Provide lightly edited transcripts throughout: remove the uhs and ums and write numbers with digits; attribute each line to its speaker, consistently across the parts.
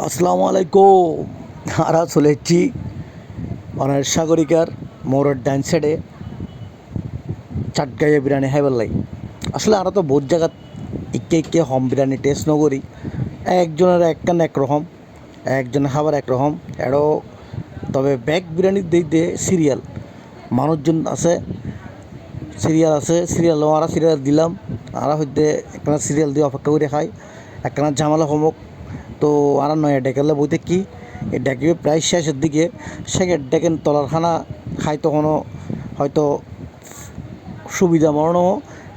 Speaker 1: আসসালামু আলাইকুম। আমরা চলে এসেছি মানে সাগরিকার মোড়ের ডান সাইডে চাটগাঁয়ে বিরিয়ানি খাইবার লাগে। আসলে আমরা তো বহুত জায়গা ইকে ইকে হম বিরিয়ানি টেস্ট নকরি। একজনের একখান একরকম, একজনের খাবার একরকম এরও। তবে ব্যাগ বিরিয়ানি দিতে সিরিয়াল মানুষজন আছে, সিরিয়াল আছে, সিরিয়ালও আমরা সিরিয়াল দিলাম। আমরা হইতে একখানা সিরিয়াল দিয়ে অপেক্ষা করে খাই, একখানা ঝামেলা কমুক। তো আর নয় ডেকেলে বইতে কি এই ডেকে প্রায় শেষের দিকে সেকেন্ড ডেকেন তলার খানা খাই তখনও হয়তো সুবিধা মরণও।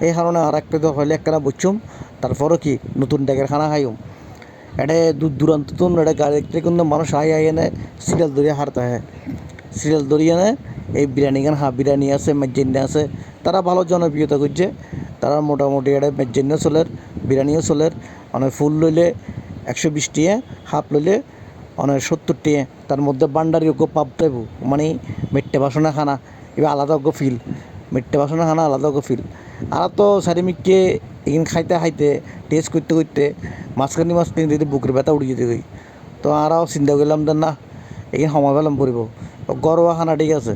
Speaker 1: এই কারণে আর একটা দর হইলে একটা বুঝছুম, তারপরও কি নতুন ডেকের খানা খাইম। এটা দূর দূরান্ত তো এটা গাড়ি কিন্তু মানুষ আই আই এনে সিরিয়াল ধরিয়ে হারতে হয়, সিরিয়াল ধরিয়ে এনে এই বিরিয়ানি গান বিরিয়ানি আছে, মেজেন্ডা আছে, তারা ভালো জনপ্রিয়তা করছে। তারা মোটামুটি এটা মেজেন্ডা চলের, বিরিয়ানিও চলের। অনেক ফুল লইলে 120 টিয়া, হাফ লইলে অনেক 70 টিয়া। তার মধ্যে বান্ডারি ওকে পাপ দেব মানে মিট্টে বাসনা খানা এবার আলাদা ওকে ফিল, মিট্টে বাসনা খানা আলাদা ওকে ফিল। আর তো চারিমিককে এখানে খাইতে খাইতে টেস্ট করতে করতে মাঝখানি দিতে বুকের ব্যথা উঠে যেতে গই। তো আরও চিন্তা করলাম যে না, এখানে সময় পেলাম পড়িব ঘরোয়া খানা ঠিক আছে,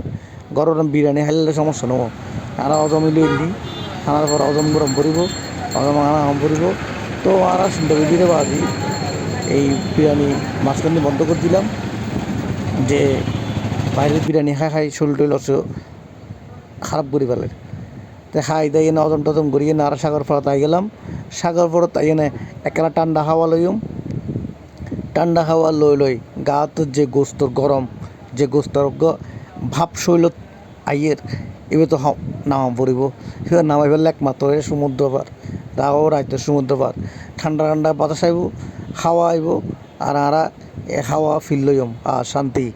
Speaker 1: ঘরের বিরিয়ানি খাইলে সমস্যা নব। আর অজম লই নি খানার পর অজম গরম পড়িব, অজম খানা কম পড়িব। তো আর চিন্তা করে দিতে পারি এই বিরিয়ানি মাঝখানে বন্ধ করে দিলাম যে বাইরের বিরিয়ানি খাই খাই শরীর টরিল খারাপ করে ফেলে। তো খাই তাই এনে অজম টজম করিয়ে না আর সাগর ফলত আই গেলাম। সাগর ফলত তাই এনে একখানা ঠান্ডা হাওয়া লইম, ঠান্ডা হাওয়া লই লই গাত যে গোস্তর গরম, যে গোস্তর ভাব শৈলত আইয়ের এবার তো নামা পড়িব। এবার নামাই ফেললে একমাত্র সমুদ্র পার, রাও রাইতে সমুদ্র পার, ঠান্ডা ঠান্ডা বাতাস আইব, হাওয়া আইব। আর আরা এ হাওয়া ফিল লইম আর শান্তি।